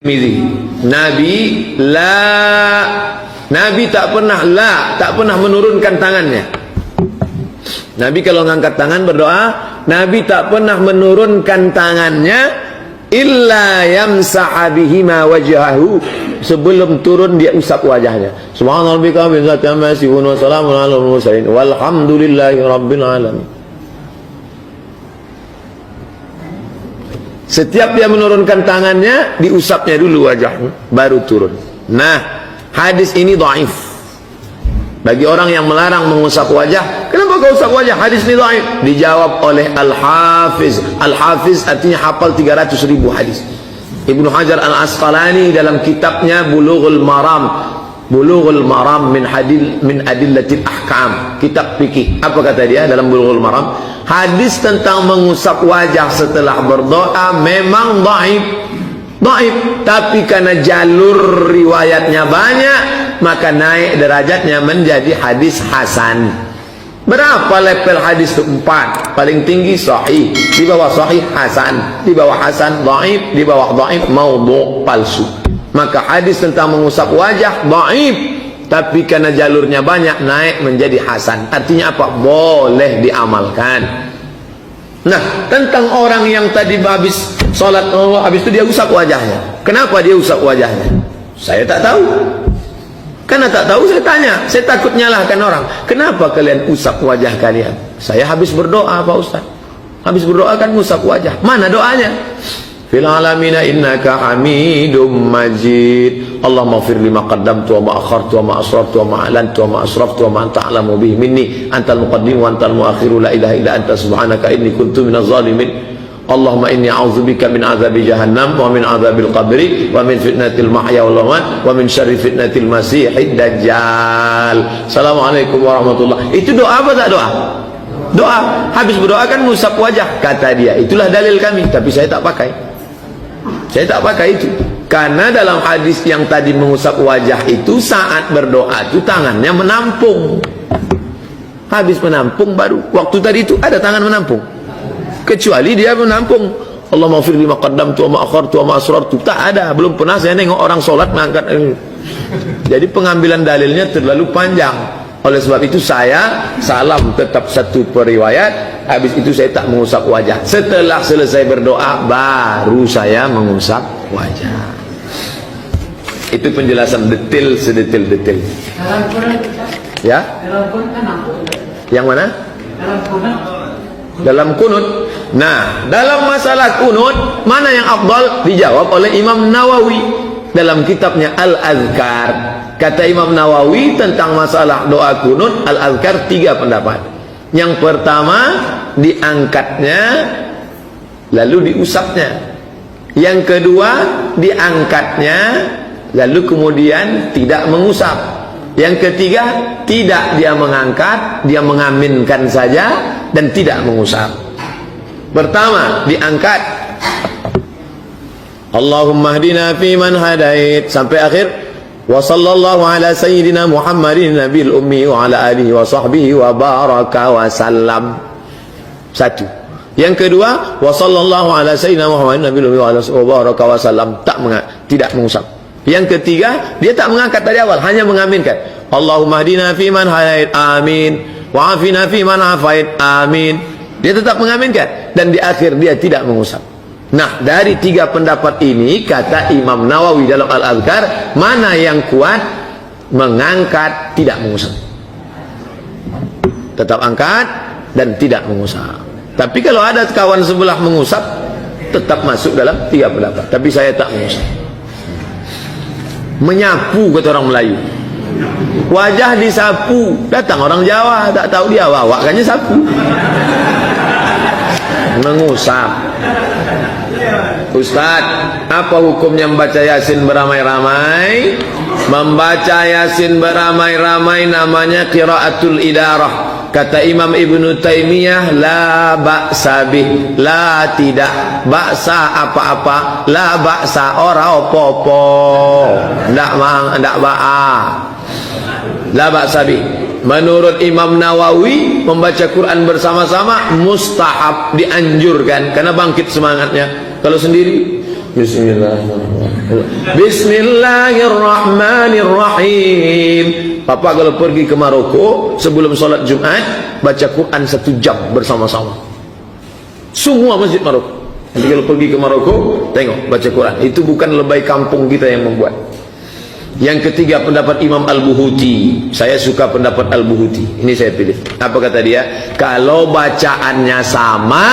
Nabi tak pernah menurunkan tangannya. Nabi kalau ngangkat tangan berdoa, Nabi tak pernah menurunkan tangannya illa yamsaha bihima wajhahu, sebelum turun dia usap wajahnya. Subhanarabbika rabbil izzati amma yasifun wa salamun alal mursalin walhamdulillahi rabbil alamin. Setiap dia menurunkan tangannya, diusapnya dulu wajahnya, baru turun. Nah, hadis ini dhaif. Bagi orang yang melarang mengusap wajah, kenapa kau usap wajah? Hadis ini dhaif. Dijawab oleh Al-Hafiz. Al-Hafiz artinya hafal 300.000 hadis. Ibnu Hajar Al-Asqalani dalam kitabnya Bulughul Maram min adillatil ahkam, kitab fikih. Apa kata dia dalam Bulughul Maram? Hadis tentang mengusap wajah setelah berdoa memang dhaif, tapi karena jalur riwayatnya banyak, maka naik derajatnya menjadi hadis hasan. Berapa level hadis itu? 4. Paling tinggi sahih, di bawah sahih hasan, di bawah hasan dhaif, di bawah dhaif maudhu, palsu. Maka hadis tentang mengusap wajah dhaif, tapi karena jalurnya banyak naik menjadi hasan. Artinya apa? Boleh diamalkan. Nah, tentang orang yang tadi habis sholat, habis itu dia usap wajahnya. Kenapa dia usap wajahnya? Saya tak tahu. Karena tak tahu saya tanya. Saya takut nyalahkan orang. Kenapa kalian usap wajah kalian? Saya habis berdoa Pak Ustaz. Habis berdoa kan usap wajah. Mana doanya? Fil alamina innaka hamidum majid. Allahumma fir lima qaddamtu wa ma akhartu wa ma asrartu wa ma a'lantu wa ma asraftu wa ma anta a'lamu bihi minni antal muqaddim wa antal muakhiru la ilaha illa anta subhanaka inni kuntu minaz zalimin. Allahumma inni a'udzubika min azabi jahannam wa min azabil qabri wa min fitnatil mahya wal mamat wa min syarri fitnatil masiihid dajjal. Assalamualaikum warahmatullahi. Itu doa apa tak doa? Doa. Habis berdoa kan ngusap wajah, kata dia. Itulah dalil kami, tapi saya tak pakai. Saya tak pakai itu. Karena dalam hadis yang tadi mengusap wajah itu, saat berdoa itu tangannya menampung. Habis menampung baru. Waktu tadi itu ada tangan menampung. Kecuali dia menampung. Allahumma fir lima qaddamtu wa ma akhartu wa ma asrartu. Tak ada. Belum pernah saya nengok orang sholat mengangkat. Jadi pengambilan dalilnya terlalu panjang. Oleh sebab itu saya salam tetap satu periwayat. Habis itu saya tak mengusap wajah. Setelah selesai berdoa baru saya mengusap wajah. Itu penjelasan detail, sedetil-detil. Ya? Yang mana? Dalam kunut. Nah, dalam masalah kunut, mana yang afdal? Dijawab oleh Imam Nawawi dalam kitabnya Al-Azkar. Kata Imam Nawawi tentang masalah doa kunut Al-Azkar 3 pendapat. Yang pertama, diangkatnya lalu diusapnya. Yang kedua, diangkatnya lalu kemudian tidak mengusap. Yang ketiga, tidak dia mengangkat, dia mengaminkan saja dan tidak mengusap. Pertama, diangkat. Allahumma hdina fi man hadait sampai akhir. Wa sallallahu ala sayyidina Muhammadin nabil ummi wa ala alihi wa sahbihi wa baraka wa sallam. 1. Yang kedua, wa sallallahu ala sayyidina Muhammadin nabil ummi wa ala alihi wa baraka wa sallam, tidak mengusap. Yang ketiga, dia tak mengangkat dari awal, hanya mengaminkan. Allahumma hdina fi man hadait, amin. Wa afina fi man afait, amin. Dia tetap mengaminkan. Dan di akhir dia tidak mengusap. Nah, dari 3 pendapat ini, kata Imam Nawawi dalam Al-Azkar, mana yang kuat? Mengangkat, tidak mengusap. Tetap angkat dan tidak mengusap. Tapi kalau ada kawan sebelah mengusap, tetap masuk dalam 3 pendapat. Tapi saya tak mengusap. Menyapu, kata orang Melayu. Wajah disapu. Datang orang Jawa, tak tahu dia wawakannya sapu. Mengusap. Ustaz, apa hukumnya membaca Yasin beramai-ramai? Membaca Yasin beramai-ramai namanya qiraatul idarah. Kata Imam Ibnu Taimiyah, la ba'sa bih, la tidak ba'sa apa-apa, la ba'sa ora opo-opo, ndak ba'a, la ba'sa bih. Menurut Imam Nawawi, membaca Quran bersama-sama mustahab, dianjurkan karena bangkit semangatnya. Kalau sendiri, bismillahirrahmanirrahim. Bismillahirrahmanirrahim. Papa kalau pergi ke Maroko sebelum sholat Jumat baca Quran 1 jam bersama-sama. Semua masjid Maroko. Nanti kalau pergi ke Maroko tengok baca Quran. Itu bukan lebay kampung kita yang membuat. Yang ketiga pendapat Imam Al-Buhuti. Saya suka pendapat Al-Buhuti. Ini saya pilih. Apa kata dia? Kalau bacaannya sama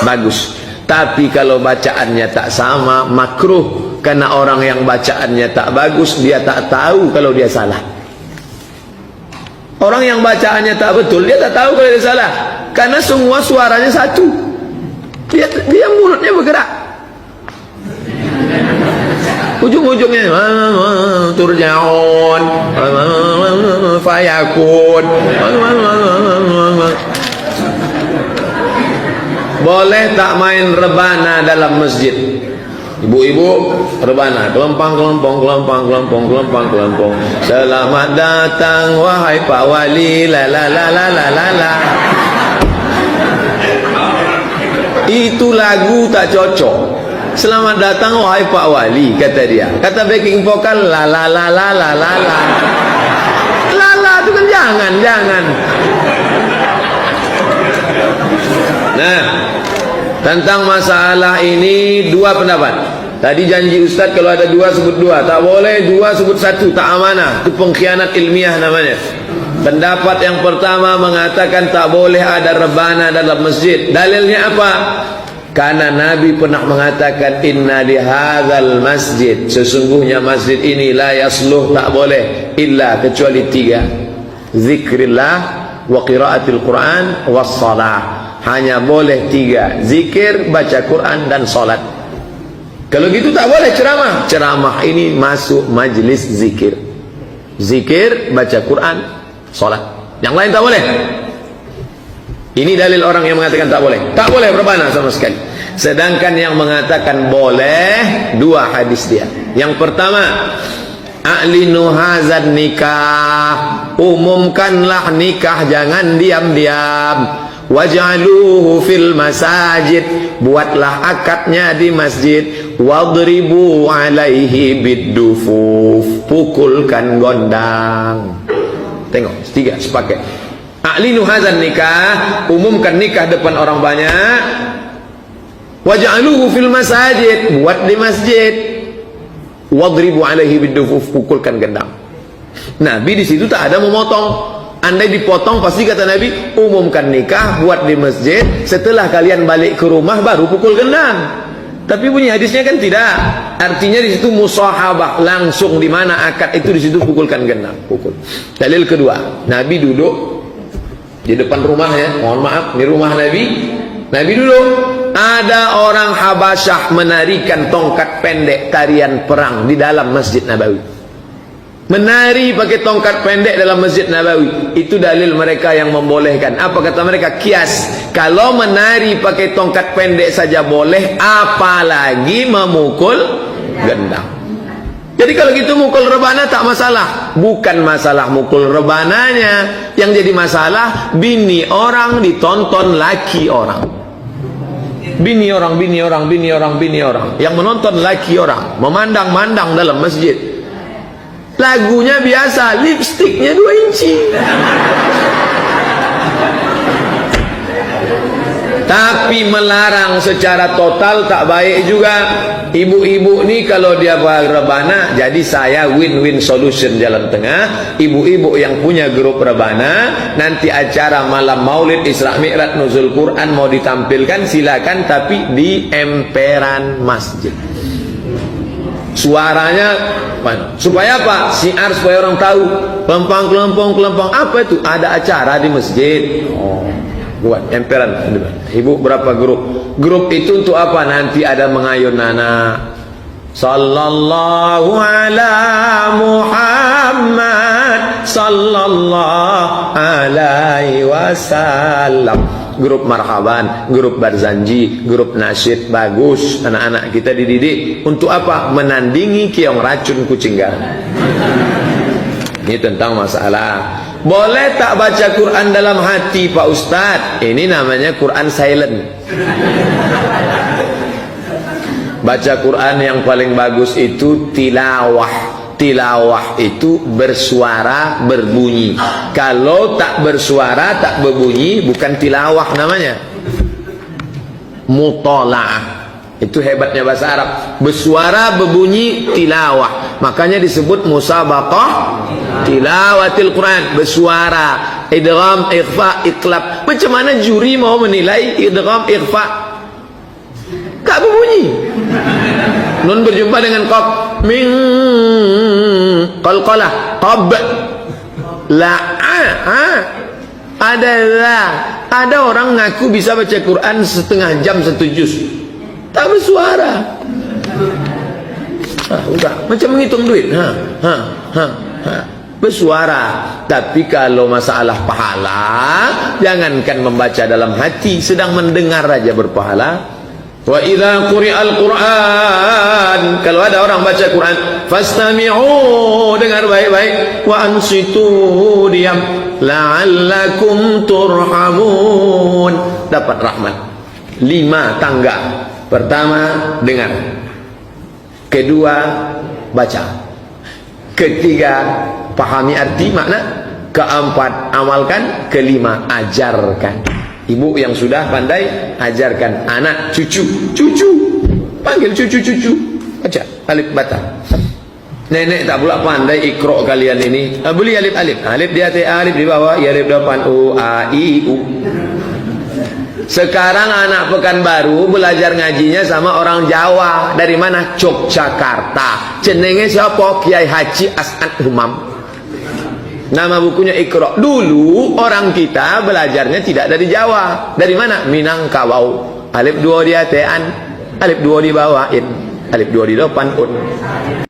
bagus. Tapi kalau bacaannya tak sama makruh. Karena orang yang bacaannya tak bagus dia tak tahu kalau dia salah. Orang yang bacaannya tak betul dia tak tahu kalau dia salah. Karena semua suaranya satu. Dia mulutnya bergerak. Ujung-ujungnya turjaun fayakun. Boleh tak main rebana dalam masjid? Ibu-ibu rebana, kelempang, kelempong, kelempang, kelempong, kelempang, kelempong. Selamat datang wahai Pak Wali, la la la la la la la. Itu lagu tak cocok. Selamat datang wahai Pak Wali, kata dia. Kata backing vokal la la la la la la la. La la itu kan jangan, jangan. Nah, tentang masalah ini dua pendapat. Tadi janji Ustaz kalau ada dua sebut dua, tak boleh dua sebut satu, tak amanah. Itu pengkhianat ilmiah namanya. Pendapat yang pertama mengatakan tak boleh ada rebana dalam masjid. Dalilnya apa? Karena Nabi pernah mengatakan inna li hadzal masjid, sesungguhnya masjid ini la yasluh, tak boleh illa kecuali tiga. Zikrillah wa qiraatil Quran was salah. Hanya boleh tiga, zikir, baca Quran dan salat. Kalau gitu tak boleh ceramah. Ceramah ini masuk majlis zikir. Zikir, baca Quran, salat. Yang lain tak boleh. Ini dalil orang yang mengatakan tak boleh. Tak boleh berbana sama sekali. Sedangkan yang mengatakan boleh, dua hadis dia. Yang pertama, a'linu hazan nikah. Umumkanlah nikah, jangan diam-diam. Waj'aluhu fil masajid, buatlah akadnya di masjid. Wadribu alaihi biddufuf, pukulkan gondang. Tengok, tiga sepaket. A'linu hadzal nikah, umumkan nikah depan orang banyak. Waj'aluhu fil masajid, buat di masjid. Wadribu alaihi biddufuf, pukulkan gendang. Nabi di situ tak ada memotong. Andai dipotong pasti kata Nabi, umumkan nikah, buat di masjid, setelah kalian balik ke rumah baru pukul gendang. Tapi bunyi hadisnya kan tidak. Artinya di situ musahabah, langsung di mana akad itu di situ pukulkan gendang, pukul. Dalil kedua, Nabi duduk di depan rumahnya. Mohon maaf, ini rumah Nabi. Nabi duduk. Ada orang Habasyah menarikan tongkat pendek tarian perang di dalam Masjid Nabawi. Menari pakai tongkat pendek dalam Masjid Nabawi. Itu dalil mereka yang membolehkan. Apa kata mereka? Kias. Kalau menari pakai tongkat pendek saja boleh, apalagi memukul gendang. Jadi kalau gitu mukul rebana tak masalah. Bukan masalah mukul rebananya. Yang jadi masalah, bini orang ditonton laki orang. Bini orang, bini orang, bini orang, bini orang. Yang menonton laki orang. Memandang-mandang dalam masjid. Lagunya biasa, lipstiknya 2 inci. Tapi melarang secara total tak baik juga. Ibu-ibu ni kalau dia rebana, jadi saya win-win solution jalan tengah. Ibu-ibu yang punya grup rebana, nanti acara malam Maulid Isra Mi'raj Nuzul Quran mau ditampilkan, silakan, tapi di emperan masjid. Suaranya supaya apa? Siar supaya orang tahu. Kelempang, kelempong, kelempang. Apa itu? Ada acara di masjid. Oh, buat emperan. Ibu berapa grup? Grup itu untuk apa? Nanti ada mengayun anak. Sallallahu ala Muhammad sallallahu alaihi wasallam. Grup marhaban, grup barzanji, grup nasyid, bagus. Anak-anak kita dididik untuk apa? Menandingi keong racun kucing garam. Ini tentang masalah. Boleh tak baca Quran dalam hati Pak Ustadz? Ini namanya Quran silent. Baca Quran yang paling bagus itu tilawah. Tilawah itu bersuara, berbunyi. Kalau tak bersuara, tak berbunyi, bukan tilawah namanya. Mutola'ah. Itu hebatnya bahasa Arab. Bersuara, berbunyi, tilawah. Makanya disebut musabaqah tilawatil Quran. Bersuara, idgham, ikhfa, iqlab. Macam mana juri mau menilai idgham, ikhfa? Tak berbunyi. Nun berjumpa dengan qaf, min qalqalah, qab, la, ada orang ngaku bisa baca Quran setengah jam, 1 juz, tak bersuara. Udah macam menghitung duit. Bersuara. Tapi kalau masalah pahala, jangankan membaca dalam hati, sedang mendengar aja berpahala. Wa idza quri'al Qur'an, kalau ada orang baca Quran, fastami'u, dengar baik-baik, wa ansitu, diam, la'allakum turhamun, dapat rahmat. 5 tangga. Pertama, dengar. Kedua, baca. Ketiga, pahami arti makna. Keempat, amalkan. Kelima, ajarkan. Ibu yang sudah pandai, ajarkan anak, cucu, panggil cucu, baca alif bata. Nenek tak pula pandai ikro kalian ini. Beli alif di atas, alif di bawah, ya alif depan, u a i u. Sekarang anak Pekanbaru belajar ngajinya sama orang Jawa. Dari mana? Yogyakarta. Jenenge siapa? Kiai Haji As'ad Humam. Nama bukunya Iqra. Dulu orang kita belajarnya tidak dari Jawa. Dari mana? Minangkabau. Alif 2 di atean, alif 2 di bawain, alif 2 di depan, un.